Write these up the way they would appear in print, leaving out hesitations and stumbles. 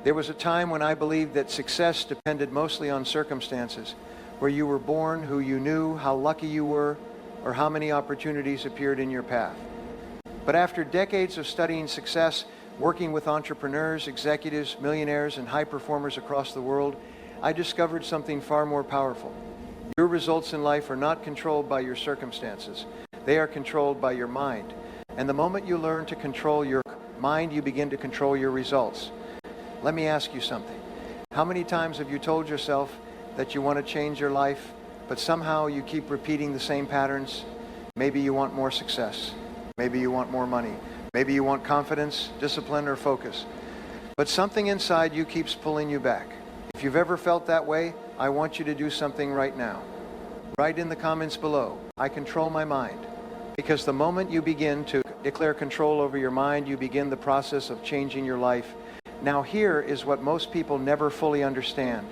There was a time when I believed that success depended mostly on circumstances, where you were born, who you knew, how lucky you were, or how many opportunities appeared in your path. But after decades of studying success, working with entrepreneurs, executives, millionaires, and high performers across the world, I discovered something far more powerful. Your results in life are not controlled by your circumstances. They are controlled by your mind. And the moment you learn to control your mind, you begin to control your results. Let me ask you something. How many times have you told yourself that you want to change your life, but somehow you keep repeating the same patterns? Maybe you want more success. Maybe you want more money. Maybe you want confidence, discipline, or focus. But something inside you keeps pulling you back. If you've ever felt that way, I want you to do something right now. Write in the comments below, I control my mind. Because the moment you begin to declare control over your mind, you begin the process of changing your life. Now here is what most people never fully understand.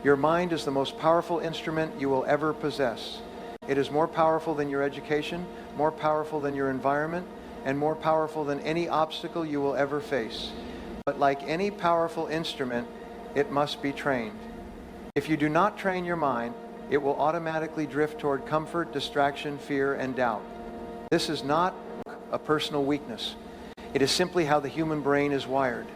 Your mind is the most powerful instrument you will ever possess. It is more powerful than your education, more powerful than your environment, and more powerful than any obstacle you will ever face. But like any powerful instrument, it must be trained. If you do not train your mind, it will automatically drift toward comfort, distraction, fear, and doubt. This is not a personal weakness. It is simply how the human brain is wired.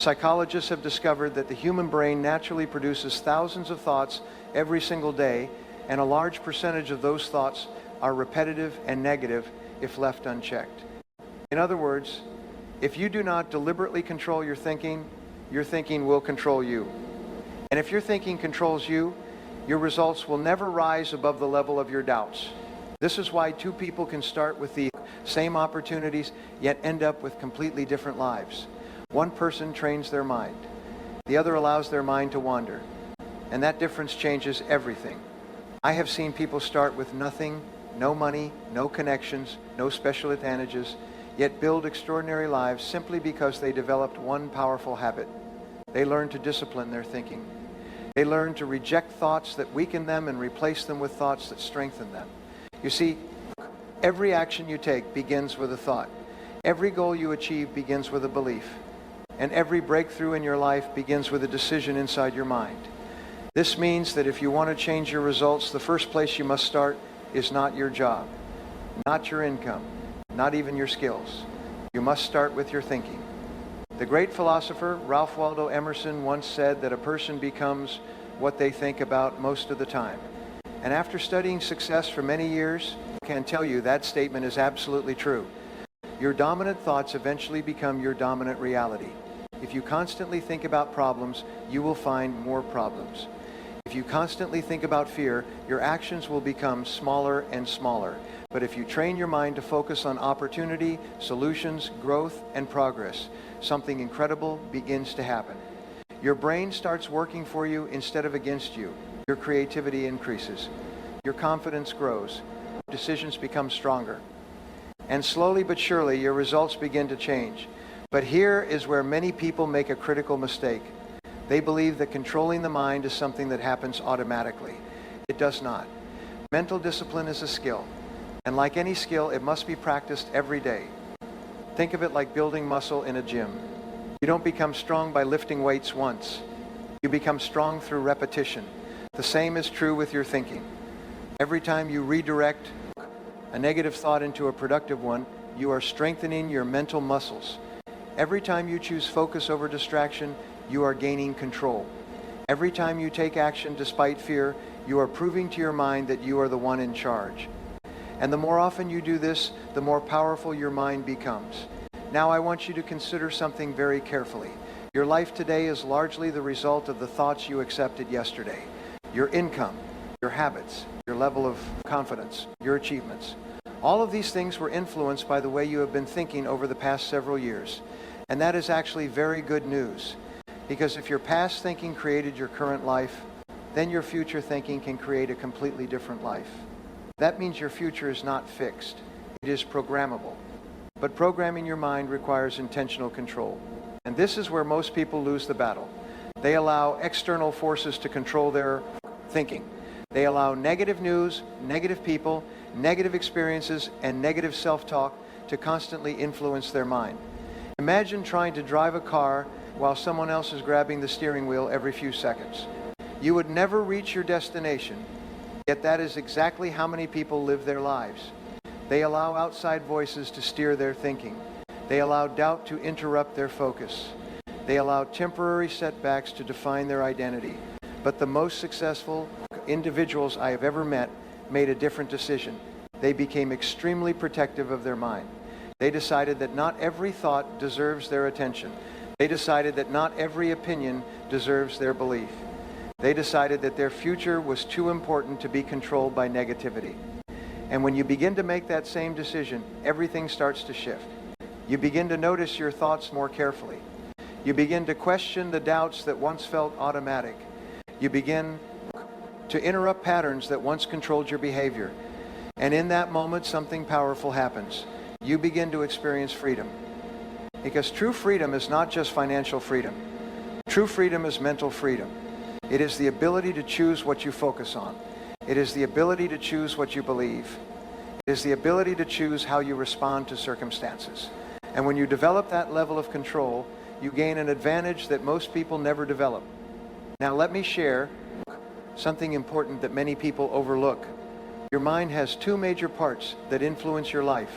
Psychologists have discovered that the human brain naturally produces thousands of thoughts every single day, and a large percentage of those thoughts are repetitive and negative if left unchecked. In other words, if you do not deliberately control your thinking will control you. And if your thinking controls you, your results will never rise above the level of your doubts. This is why two people can start with the same opportunities, yet end up with completely different lives. One person trains their mind. The other allows their mind to wander. And that difference changes everything. I have seen people start with nothing, no money, no connections, no special advantages, yet build extraordinary lives simply because they developed one powerful habit. They learned to discipline their thinking. They learned to reject thoughts that weaken them and replace them with thoughts that strengthen them. You see, every action you take begins with a thought. Every goal you achieve begins with a belief. And every breakthrough in your life begins with a decision inside your mind. This means that if you want to change your results, the first place you must start is not your job, not your income, not even your skills. You must start with your thinking. The great philosopher Ralph Waldo Emerson once said that a person becomes what they think about most of the time. And after studying success for many years, I can tell you that statement is absolutely true. Your dominant thoughts eventually become your dominant reality. If you constantly think about problems, you will find more problems. If you constantly think about fear, your actions will become smaller and smaller. But if you train your mind to focus on opportunity, solutions, growth, and progress, something incredible begins to happen. Your brain starts working for you instead of against you. Your creativity increases. Your confidence grows. Decisions become stronger. And slowly but surely, your results begin to change. But here is where many people make a critical mistake. They believe that controlling the mind is something that happens automatically. It does not. Mental discipline is a skill. And like any skill, it must be practiced every day. Think of it like building muscle in a gym. You don't become strong by lifting weights once. You become strong through repetition. The same is true with your thinking. Every time you redirect a negative thought into a productive one, you are strengthening your mental muscles. Every time you choose focus over distraction, you are gaining control. Every time you take action despite fear, you are proving to your mind that you are the one in charge. And the more often you do this, the more powerful your mind becomes. Now I want you to consider something very carefully. Your life today is largely the result of the thoughts you accepted yesterday. Your income, your habits, your level of confidence, your achievements. All of these things were influenced by the way you have been thinking over the past several years. And that is actually very good news. Because if your past thinking created your current life, then your future thinking can create a completely different life. That means your future is not fixed. It is programmable. But programming your mind requires intentional control. And this is where most people lose the battle. They allow external forces to control their thinking. They allow negative news, negative people, negative experiences, and negative self-talk to constantly influence their mind. Imagine trying to drive a car while someone else is grabbing the steering wheel every few seconds. You would never reach your destination, yet that is exactly how many people live their lives. They allow outside voices to steer their thinking. They allow doubt to interrupt their focus. They allow temporary setbacks to define their identity. But the most successful individuals I have ever met made a different decision. They became extremely protective of their mind. They decided that not every thought deserves their attention. They decided that not every opinion deserves their belief. They decided that their future was too important to be controlled by negativity. And when you begin to make that same decision, everything starts to shift. You begin to notice your thoughts more carefully. You begin to question the doubts that once felt automatic. You begin to interrupt patterns that once controlled your behavior. And in that moment, something powerful happens. You begin to experience freedom. Because true freedom is not just financial freedom. True freedom is mental freedom. It is the ability to choose what you focus on. It is the ability to choose what you believe. It is the ability to choose how you respond to circumstances. And when you develop that level of control, you gain an advantage that most people never develop. Now let me share something important that many people overlook. Your mind has two major parts that influence your life: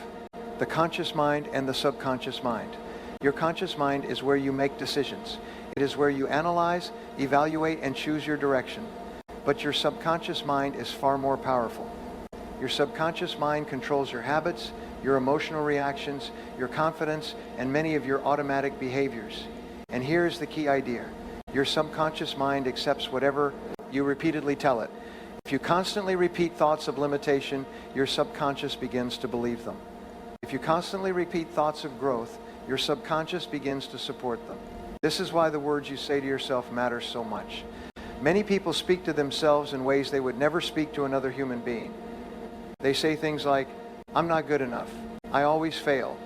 the conscious mind and the subconscious mind. Your conscious mind is where you make decisions. It is where you analyze, evaluate, and choose your direction. But your subconscious mind is far more powerful. Your subconscious mind controls your habits, your emotional reactions, your confidence, and many of your automatic behaviors. And here's the key idea. Your subconscious mind accepts whatever you repeatedly tell it. If you constantly repeat thoughts of limitation, your subconscious begins to believe them. If you constantly repeat thoughts of growth, your subconscious begins to support them. This is why the words you say to yourself matter so much. Many people speak to themselves in ways they would never speak to another human being. They say things like, "I'm not good enough. I always fail.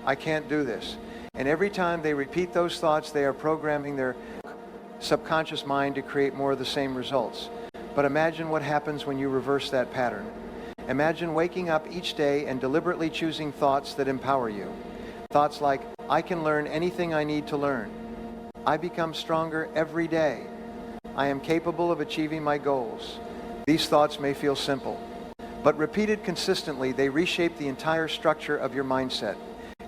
I can't do this." And every time they repeat those thoughts, they are programming their subconscious mind to create more of the same results. But imagine what happens when you reverse that pattern. Imagine waking up each day and deliberately choosing thoughts that empower you. Thoughts like, "I can learn anything I need to learn. I become stronger every day. I am capable of achieving my goals." These thoughts may feel simple, but repeated consistently, they reshape the entire structure of your mindset.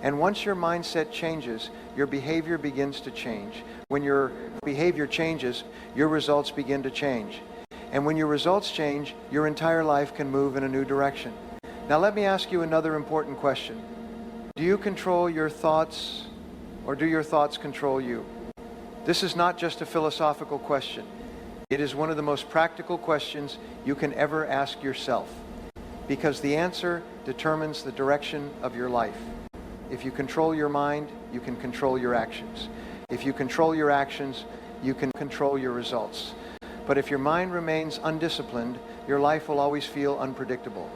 And once your mindset changes, your behavior begins to change. When your behavior changes, your results begin to change. And when your results change, your entire life can move in a new direction. Now let me ask you another important question. Do you control your thoughts, or do your thoughts control you? This is not just a philosophical question. It is one of the most practical questions you can ever ask yourself, because the answer determines the direction of your life. If you control your mind, you can control your actions. If you control your actions, you can control your results. But if your mind remains undisciplined, your life will always feel unpredictable.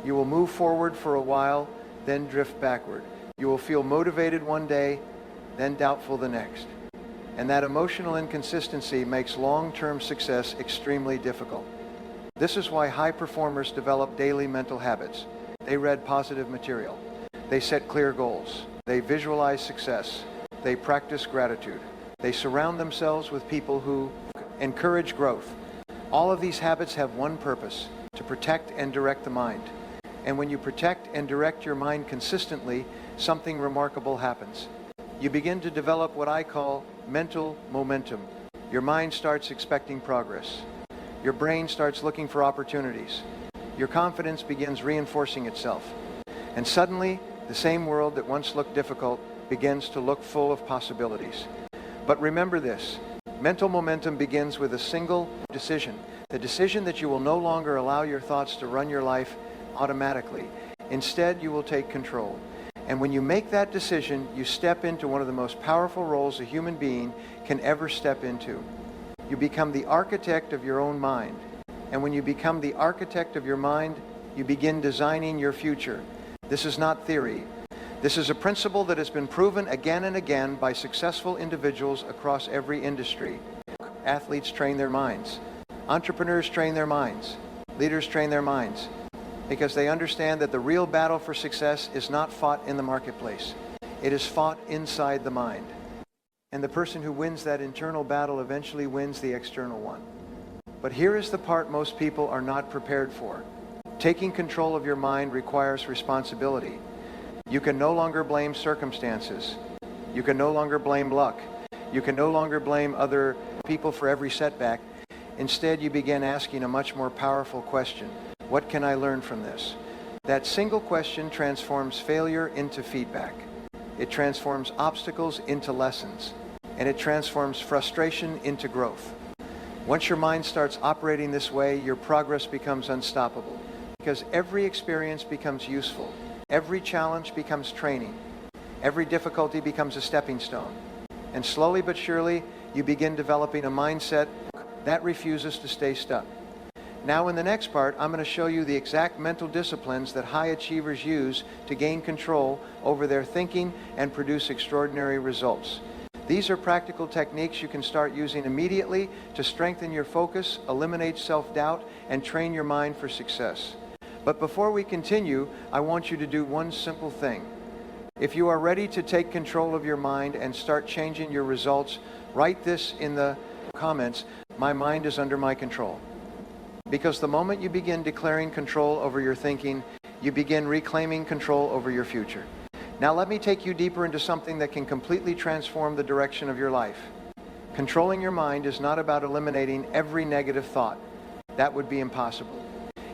You will move forward for a while, then drift backward. You will feel motivated one day, then doubtful the next. And that emotional inconsistency makes long-term success extremely difficult. This is why high performers develop daily mental habits. They read positive material. They set clear goals. They visualize success. They practice gratitude. They surround themselves with people who encourage growth. All of these habits have one purpose: to protect and direct the mind. And when you protect and direct your mind consistently, something remarkable happens. You begin to develop what I call mental momentum. Your mind starts expecting progress. Your brain starts looking for opportunities. Your confidence begins reinforcing itself. And suddenly, the same world that once looked difficult begins to look full of possibilities. But remember this: mental momentum begins with a single decision. The decision that you will no longer allow your thoughts to run your life automatically. Instead, you will take control. And when you make that decision, you step into one of the most powerful roles a human being can ever step into. You become the architect of your own mind. And when you become the architect of your mind, you begin designing your future. This is not theory. This is a principle that has been proven again and again by successful individuals across every industry. Athletes train their minds. Entrepreneurs train their minds. Leaders train their minds, because they understand that the real battle for success is not fought in the marketplace. It is fought inside the mind. And the person who wins that internal battle eventually wins the external one. But here is the part most people are not prepared for. Taking control of your mind requires responsibility. You can no longer blame circumstances. You can no longer blame luck. You can no longer blame other people for every setback. Instead, you begin asking a much more powerful question. What can I learn from this? That single question transforms failure into feedback. It transforms obstacles into lessons. And it transforms frustration into growth. Once your mind starts operating this way, your progress becomes unstoppable. Because every experience becomes useful. Every challenge becomes training. Every difficulty becomes a stepping stone. And slowly but surely, you begin developing a mindset that refuses to stay stuck. Now in the next part, I'm going to show you the exact mental disciplines that high achievers use to gain control over their thinking and produce extraordinary results. These are practical techniques you can start using immediately to strengthen your focus, eliminate self-doubt, and train your mind for success. But before we continue, I want you to do one simple thing. If you are ready to take control of your mind and start changing your results, write this in the comments: my mind is under my control. Because the moment you begin declaring control over your thinking, you begin reclaiming control over your future. Now let me take you deeper into something that can completely transform the direction of your life. Controlling your mind is not about eliminating every negative thought. That would be impossible.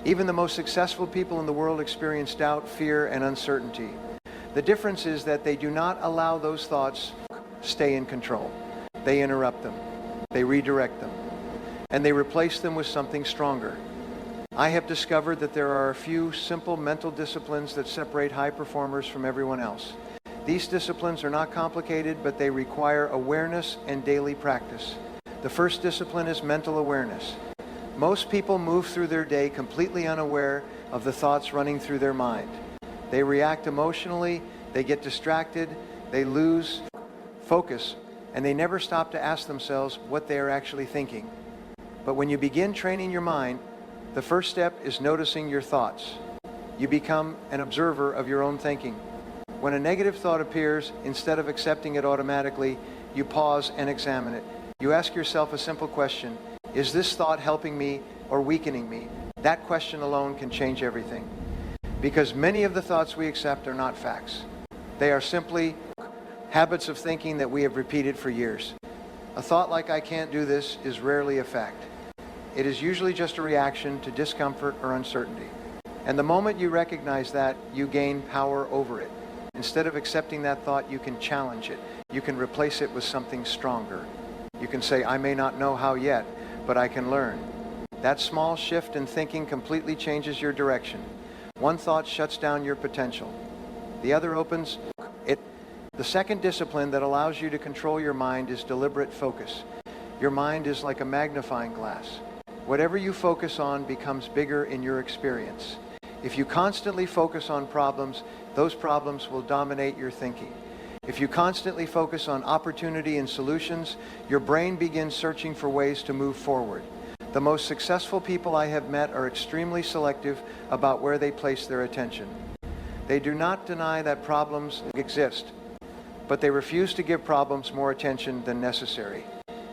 Even the most successful people in the world experience doubt, fear, and uncertainty. The difference is that they do not allow those thoughts stay in control. They interrupt them. They redirect them. And they replace them with something stronger. I have discovered that there are a few simple mental disciplines that separate high performers from everyone else. These disciplines are not complicated, but they require awareness and daily practice. The first discipline is mental awareness. Most people move through their day completely unaware of the thoughts running through their mind. They react emotionally, they get distracted, they lose focus, and they never stop to ask themselves what they are actually thinking. But when you begin training your mind, the first step is noticing your thoughts. You become an observer of your own thinking. When a negative thought appears, instead of accepting it automatically, you pause and examine it. You ask yourself a simple question: is this thought helping me or weakening me? That question alone can change everything. Because many of the thoughts we accept are not facts. They are simply habits of thinking that we have repeated for years. A thought like "I can't do this" is rarely a fact. It is usually just a reaction to discomfort or uncertainty. And the moment you recognize that, you gain power over it. Instead of accepting that thought, you can challenge it. You can replace it with something stronger. You can say, "I may not know how yet, but I can learn." That small shift in thinking completely changes your direction. One thought shuts down your potential. The other opens it. The second discipline that allows you to control your mind is deliberate focus. Your mind is like a magnifying glass. Whatever you focus on becomes bigger in your experience. If you constantly focus on problems, those problems will dominate your thinking. If you constantly focus on opportunity and solutions, your brain begins searching for ways to move forward. The most successful people I have met are extremely selective about where they place their attention. They do not deny that problems exist, but they refuse to give problems more attention than necessary.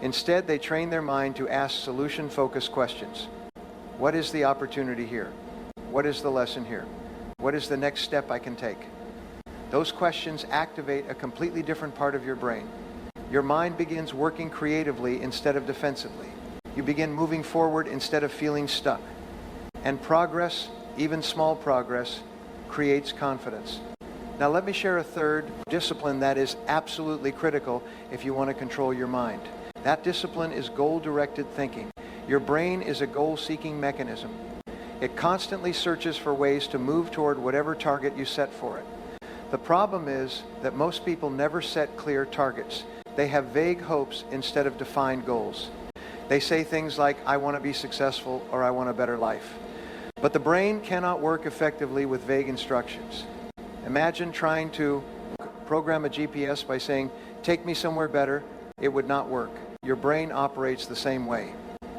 Instead, they train their mind to ask solution-focused questions. What is the opportunity here? What is the lesson here? What is the next step I can take? Those questions activate a completely different part of your brain. Your mind begins working creatively instead of defensively. You begin moving forward instead of feeling stuck. And progress, even small progress, creates confidence. Now let me share a third discipline that is absolutely critical if you want to control your mind. That discipline is goal-directed thinking. Your brain is a goal-seeking mechanism. It constantly searches for ways to move toward whatever target you set for it. The problem is that most people never set clear targets. They have vague hopes instead of defined goals. They say things like, "I want to be successful," or "I want a better life." But the brain cannot work effectively with vague instructions. Imagine trying to program a GPS by saying, "Take me somewhere better." It would not work. Your brain operates the same way.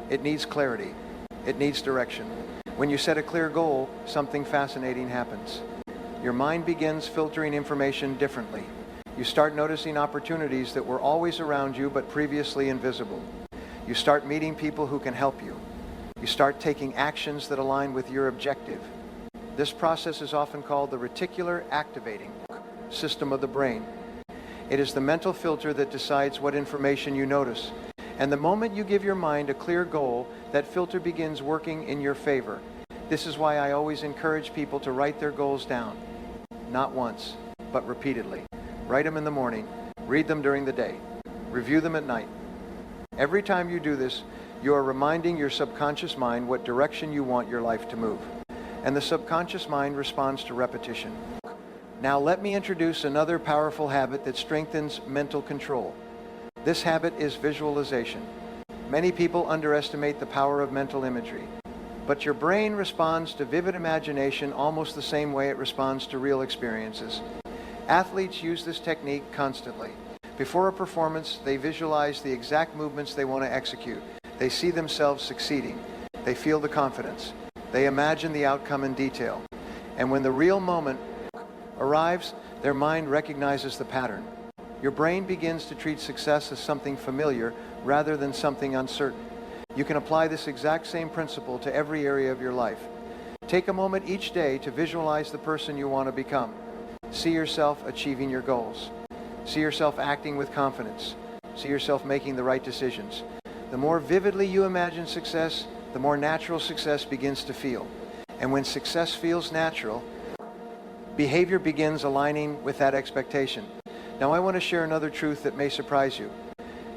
It needs clarity. It needs direction. When you set a clear goal, something fascinating happens. Your mind begins filtering information differently. You start noticing opportunities that were always around you but previously invisible. You start meeting people who can help you. You start taking actions that align with your objective. This process is often called the reticular activating system of the brain. It is the mental filter that decides what information you notice. And the moment you give your mind a clear goal, that filter begins working in your favor. This is why I always encourage people to write their goals down. Not once, but repeatedly. Write them in the morning, read them during the day, review them at night. Every time you do this, you are reminding your subconscious mind what direction you want your life to move. And the subconscious mind responds to repetition. Now let me introduce another powerful habit that strengthens mental control. This habit is visualization. Many people underestimate the power of mental imagery. But your brain responds to vivid imagination almost the same way it responds to real experiences. Athletes use this technique constantly. Before a performance, they visualize the exact movements they want to execute. They see themselves succeeding. They feel the confidence. They imagine the outcome in detail. And when the real moment arrives, their mind recognizes the pattern. Your brain begins to treat success as something familiar rather than something uncertain. You can apply this exact same principle to every area of your life. Take a moment each day to visualize the person you want to become. See yourself achieving your goals. See yourself acting with confidence. See yourself making the right decisions. The more vividly you imagine success, the more natural success begins to feel. And when success feels natural, behavior begins aligning with that expectation. Now I want to share another truth that may surprise you.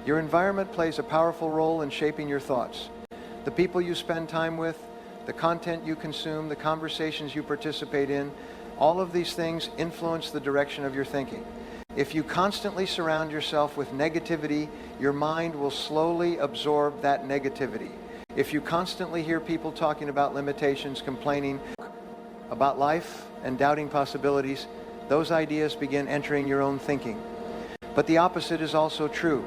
Your environment plays a powerful role in shaping your thoughts. The people you spend time with, the content you consume, the conversations you participate in, all of these things influence the direction of your thinking. If you constantly surround yourself with negativity, your mind will slowly absorb that negativity. If you constantly hear people talking about limitations, complaining about life, and doubting possibilities, those ideas begin entering your own thinking. But the opposite is also true.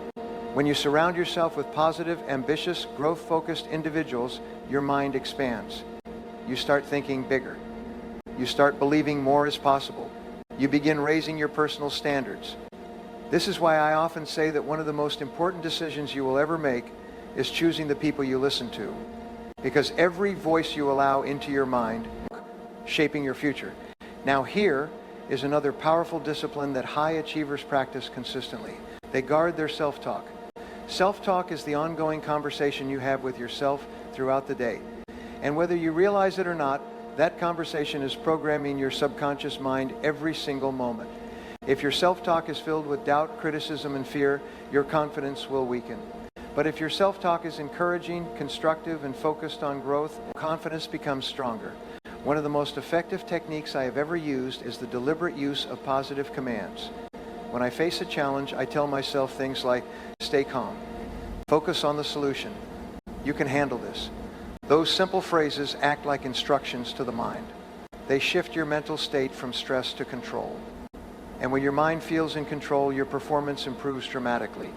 When you surround yourself with positive, ambitious, growth-focused individuals, your mind expands. You start thinking bigger. You start believing more is possible. You begin raising your personal standards. This is why I often say that one of the most important decisions you will ever make is choosing the people you listen to. Because every voice you allow into your mind, shaping your future. Now here is another powerful discipline that high achievers practice consistently. They guard their self-talk. Self-talk is the ongoing conversation you have with yourself throughout the day. And whether you realize it or not, that conversation is programming your subconscious mind every single moment. If your self-talk is filled with doubt, criticism, and fear, your confidence will weaken. But if your self-talk is encouraging, constructive, and focused on growth, confidence becomes stronger. One of the most effective techniques I have ever used is the deliberate use of positive commands. When I face a challenge, I tell myself things like, stay calm, focus on the solution, you can handle this. Those simple phrases act like instructions to the mind. They shift your mental state from stress to control. And when your mind feels in control, your performance improves dramatically.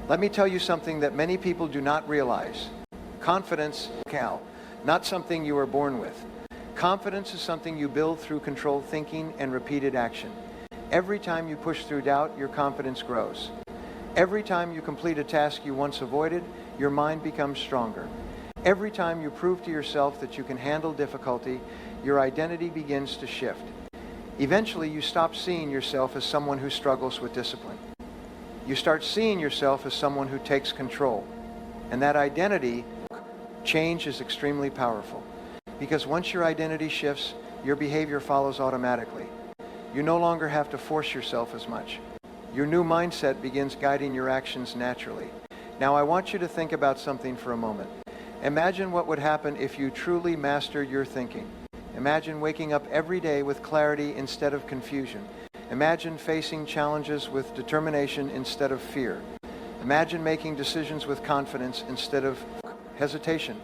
Let me tell you something that many people do not realize. Confidence, not something you are born with. Confidence is something you build through controlled thinking and repeated action. Every time you push through doubt, your confidence grows. Every time you complete a task you once avoided, your mind becomes stronger. Every time you prove to yourself that you can handle difficulty, your identity begins to shift. Eventually, you stop seeing yourself as someone who struggles with discipline. You start seeing yourself as someone who takes control. And that identity change is extremely powerful. Because once your identity shifts, your behavior follows automatically. You no longer have to force yourself as much. Your new mindset begins guiding your actions naturally. Now, I want you to think about something for a moment. Imagine what would happen if you truly mastered your thinking. Imagine waking up every day with clarity instead of confusion. Imagine facing challenges with determination instead of fear. Imagine making decisions with confidence instead of hesitation.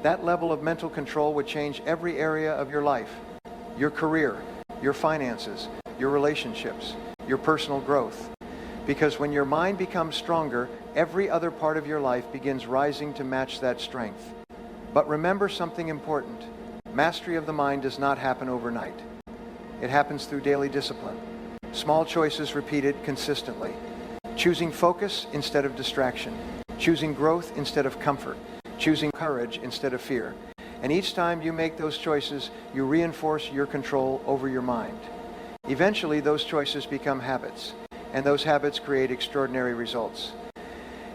That level of mental control would change every area of your life. Your career, your finances, your relationships, your personal growth. Because when your mind becomes stronger, every other part of your life begins rising to match that strength. But remember something important. Mastery of the mind does not happen overnight. It happens through daily discipline. Small choices repeated consistently. Choosing focus instead of distraction. Choosing growth instead of comfort. Choosing courage instead of fear. And each time you make those choices, you reinforce your control over your mind. Eventually, those choices become habits, and those habits create extraordinary results.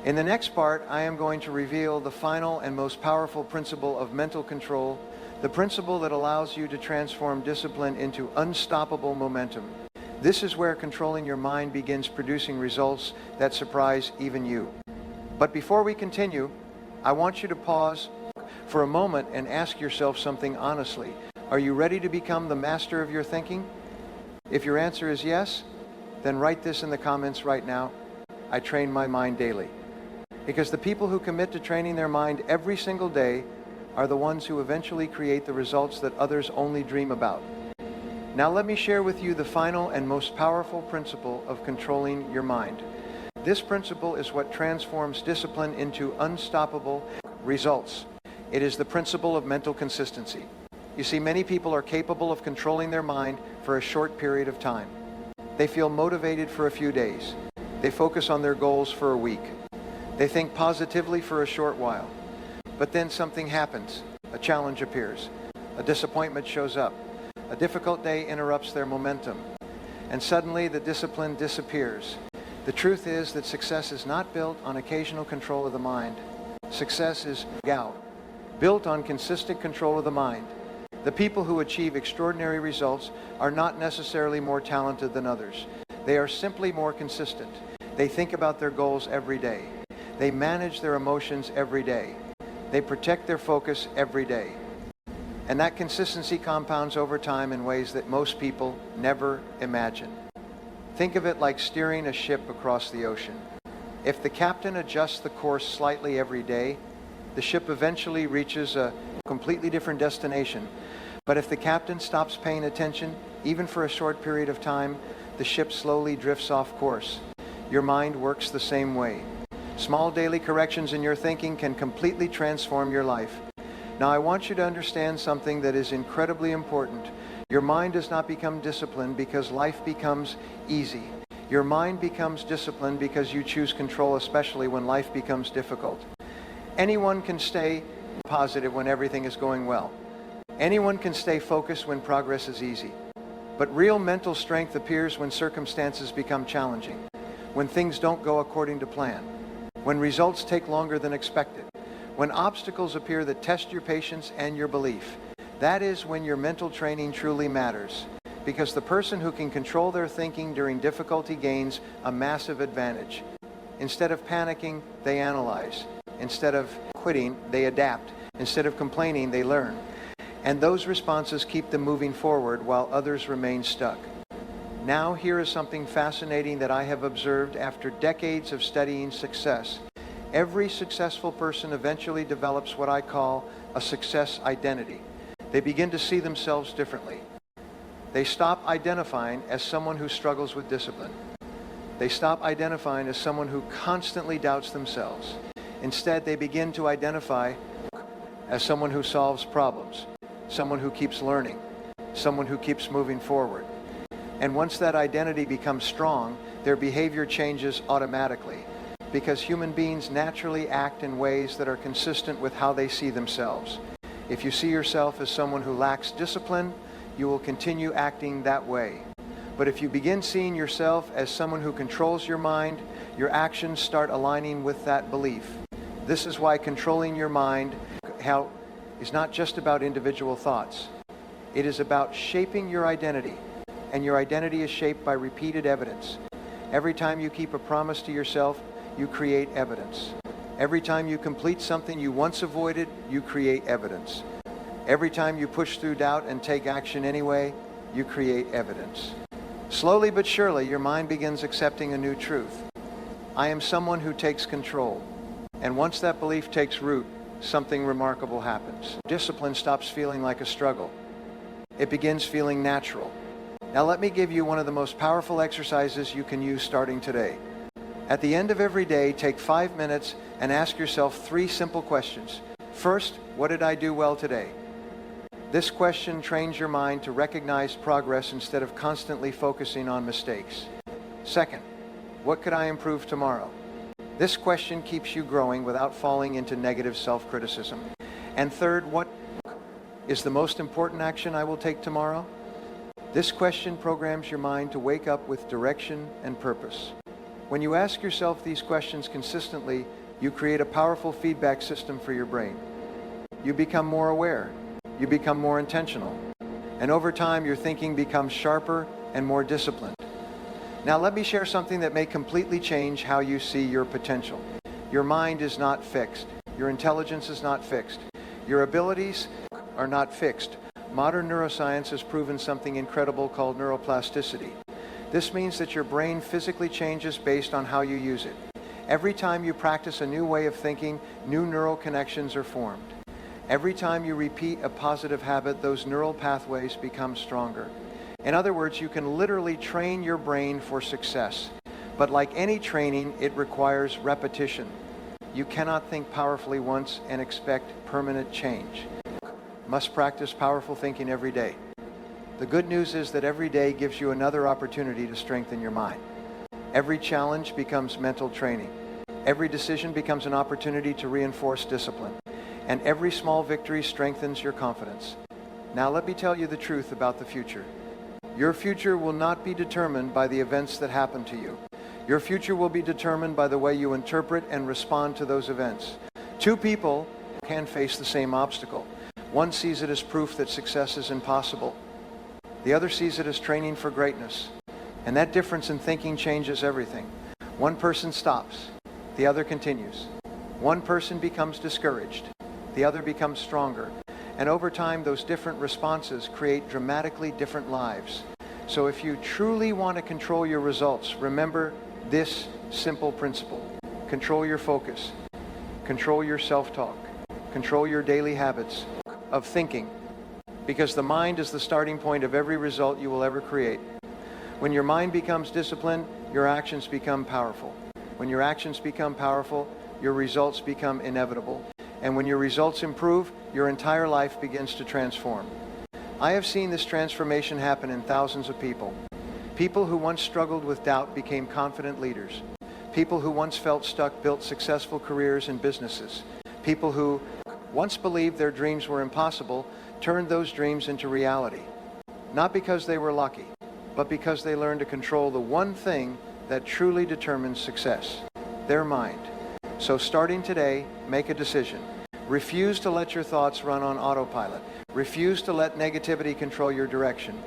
In the next part, I am going to reveal the final and most powerful principle of mental control, the principle that allows you to transform discipline into unstoppable momentum. This is where controlling your mind begins producing results that surprise even you. But before we continue, I want you to pause for a moment and ask yourself something honestly. Are you ready to become the master of your thinking? If your answer is yes, then write this in the comments right now. I train my mind daily. Because the people who commit to training their mind every single day are the ones who eventually create the results that others only dream about. Now let me share with you the final and most powerful principle of controlling your mind. This principle is what transforms discipline into unstoppable results. It is the principle of mental consistency. You see, many people are capable of controlling their mind for a short period of time. They feel motivated for a few days. They focus on their goals for a week. They think positively for a short while. But then something happens. A challenge appears. A disappointment shows up. A difficult day interrupts their momentum. And suddenly the discipline disappears. The truth is that success is not built on occasional control of the mind. Success is built on consistent control of the mind. The people who achieve extraordinary results are not necessarily more talented than others. They are simply more consistent. They think about their goals every day. They manage their emotions every day. They protect their focus every day. And that consistency compounds over time in ways that most people never imagine. Think of it like steering a ship across the ocean. If the captain adjusts the course slightly every day, the ship eventually reaches a completely different destination. But if the captain stops paying attention, even for a short period of time, the ship slowly drifts off course. Your mind works the same way. Small daily corrections in your thinking can completely transform your life. Now I want you to understand something that is incredibly important. Your mind does not become disciplined because life becomes easy. Your mind becomes disciplined because you choose control, especially when life becomes difficult. Anyone can stay positive when everything is going well. Anyone can stay focused when progress is easy. But real mental strength appears when circumstances become challenging, when things don't go according to plan, when results take longer than expected, when obstacles appear that test your patience and your belief. That is when your mental training truly matters, because the person who can control their thinking during difficulty gains a massive advantage. Instead of panicking, they analyze. Instead of quitting, they adapt. Instead of complaining, they learn. And those responses keep them moving forward while others remain stuck. Now, here is something fascinating that I have observed after decades of studying success. Every successful person eventually develops what I call a success identity. They begin to see themselves differently. They stop identifying as someone who struggles with discipline. They stop identifying as someone who constantly doubts themselves. Instead, they begin to identify as someone who solves problems, someone who keeps learning, someone who keeps moving forward. And once that identity becomes strong, their behavior changes automatically, because human beings naturally act in ways that are consistent with how they see themselves. If you see yourself as someone who lacks discipline, you will continue acting that way. But if you begin seeing yourself as someone who controls your mind, your actions start aligning with that belief. This is why controlling your mind is not just about individual thoughts. It is about shaping your identity, and your identity is shaped by repeated evidence. Every time you keep a promise to yourself, you create evidence. Every time you complete something you once avoided, you create evidence. Every time you push through doubt and take action anyway, you create evidence. Slowly but surely, your mind begins accepting a new truth. I am someone who takes control. And once that belief takes root, something remarkable happens. Discipline stops feeling like a struggle. It begins feeling natural. Now let me give you one of the most powerful exercises you can use starting today. At the end of every day, take 5 minutes and ask yourself 3 simple questions. First, what did I do well today? This question trains your mind to recognize progress instead of constantly focusing on mistakes. Second, what could I improve tomorrow? This question keeps you growing without falling into negative self-criticism. And third, what is the most important action I will take tomorrow? This question programs your mind to wake up with direction and purpose. When you ask yourself these questions consistently, you create a powerful feedback system for your brain. You become more aware. You become more intentional. And over time, your thinking becomes sharper and more disciplined. Now, let me share something that may completely change how you see your potential. Your mind is not fixed. Your intelligence is not fixed. Your abilities are not fixed. Modern neuroscience has proven something incredible called neuroplasticity. This means that your brain physically changes based on how you use it. Every time you practice a new way of thinking, new neural connections are formed. Every time you repeat a positive habit, those neural pathways become stronger. In other words, you can literally train your brain for success. But like any training, it requires repetition. You cannot think powerfully once and expect permanent change. Must practice powerful thinking every day. The good news is that every day gives you another opportunity to strengthen your mind. Every challenge becomes mental training. Every decision becomes an opportunity to reinforce discipline. And every small victory strengthens your confidence. Now let me tell you the truth about the future. Your future will not be determined by the events that happen to you. Your future will be determined by the way you interpret and respond to those events. Two people can face the same obstacle. One sees it as proof that success is impossible. The other sees it as training for greatness. And that difference in thinking changes everything. One person stops. The other continues. One person becomes discouraged. The other becomes stronger. And over time, those different responses create dramatically different lives. So if you truly want to control your results, remember this simple principle. Control your focus. Control your self-talk. Control your daily habits of thinking. Because the mind is the starting point of every result you will ever create. When your mind becomes disciplined, your actions become powerful. When your actions become powerful, your results become inevitable. And when your results improve, your entire life begins to transform. I have seen this transformation happen in thousands of people. People who once struggled with doubt became confident leaders. People who once felt stuck built successful careers and businesses. People who once believed their dreams were impossible turned those dreams into reality. Not because they were lucky, but because they learned to control the one thing that truly determines success, their mind. So starting today, make a decision. Refuse to let your thoughts run on autopilot. Refuse to let negativity control your direction.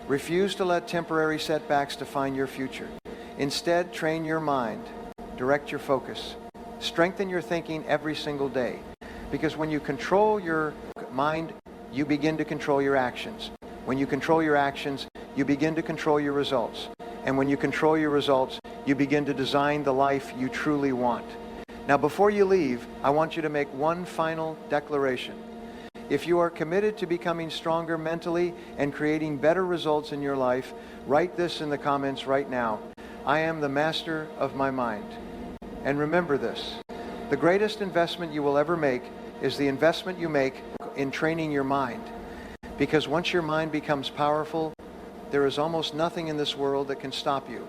Refuse to let temporary setbacks define your future. Instead, train your mind. Direct your focus. Strengthen your thinking every single day. Because when you control your mind, you begin to control your actions. When you control your actions, you begin to control your results. And when you control your results, you begin to design the life you truly want. Now, before you leave, I want you to make one final declaration. If you are committed to becoming stronger mentally and creating better results in your life, write this in the comments right now. I am the master of my mind. And remember this, the greatest investment you will ever make is the investment you make in training your mind. Because once your mind becomes powerful, there is almost nothing in this world that can stop you.